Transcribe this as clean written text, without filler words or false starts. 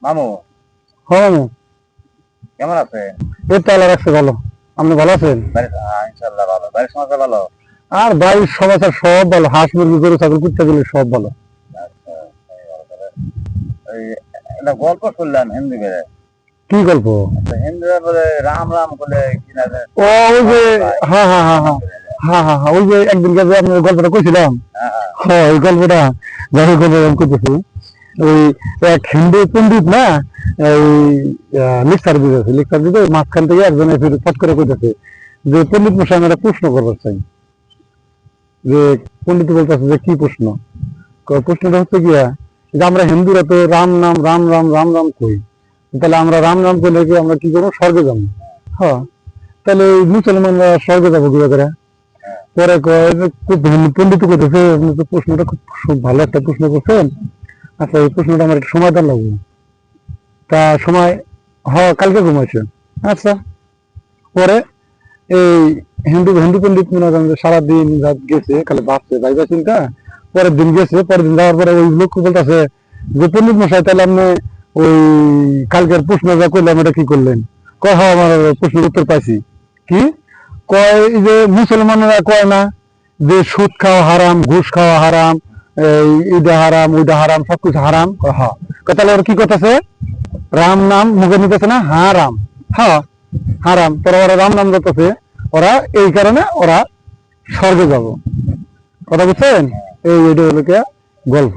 মামু, হ্যাঁ মামু, কেমন আছে? এই তো আল্লাহ রাখছে ভালো। আপনি ভালো আছেন? ইনশাল্লাহ ভালো। বাড়ির সমাজে ভালো? আর বাড়ির সমাচার সব ভালো, হাঁস মুরগি গরু ছাগল কুত্তা গুলো সব ভালো। আচ্ছা, এই ভালো করে। ওই একটা গল্প শুনলাম হিন্দি করে। কি গল্প? হিন্দি বলে রাম রাম বলে কিনা যে ও ওই যে, ভাই, হ্যাঁ হ্যাঁ হ্যাঁ হ্যাঁ হ্যাঁ হ্যাঁ হ্যাঁ, ওই যে একদিনকে যে আপনার গল্পটা কইছিলাম, হ্যাঁ, হ্যাঁ, হ্যাঁ ওই গল্পটা যাই গল্প আমি করতেছি। ওই এক হিন্দু পন্ডিত না, এই লেকচার দিতে মাঝখান থেকে একজন এসে পট করে কইতেছে যে পন্ডিত মশাই আমি একটা প্রশ্ন করবার চাই। যে পন্ডিত বলতেছে যে কি প্রশ্ন? প্রশ্নটা হচ্ছে গিয়া যে আমরা হিন্দুরা তো রাম নাম রাম রাম রাম রাম কই, তাহলে আমরা রাম নাম করলে কি আমরা কি করবো? স্বর্গে যাবো। হ্যাঁ, তাহলে ওই মুসলমানরা স্বর্গে যাবো কি করে? হ্যাঁ, পরে কয় যে খুব পন্ডিত করতেছে, আপনি তো প্রশ্নটা খুব ভালো একটা প্রশ্ন করছেন। আচ্ছা এই প্রশ্নটা আমার একটু সমাধান লাগবে। তা সময়, হ্যাঁ কালকে ঘুমাইছেন। আচ্ছা, পরে এই হিন্দু হিন্দু পন্ডিত মনে করেন যে সারাদিন রাত গেছে, খালি ভাবছে ভাইবা চিন্তা। পরের দিন গেছে, পরের দিন যাওয়ার পরে ওই লোক বলতেছে যে পন্ডিত মশাই তাহলে আপনি ওই কালকের প্রশ্ন যা করলাম এটা কি করলেন? কয় হ্যাঁ আমার প্রশ্নের উত্তর পাইছি। কি কয়? এই যে মুসলমানরা কয় না যে সুদ খাওয়া হারাম, ঘুষ খাওয়া হারাম, এই ইটা হারাম ওইটা হারাম, সবকিছু হারাম। কয় হ্যাঁ। কয় তাহলে ওরা কি করতেছে? রাম নাম মুখে নিতেছে না? হারাম। হ্যাঁ হারাম, তোরা ওরা রাম নাম করতেছে, ওরা এই কারণে ওরা স্বর্গে যাব। কথা বুঝছেন? এই এটা হলো গল্প।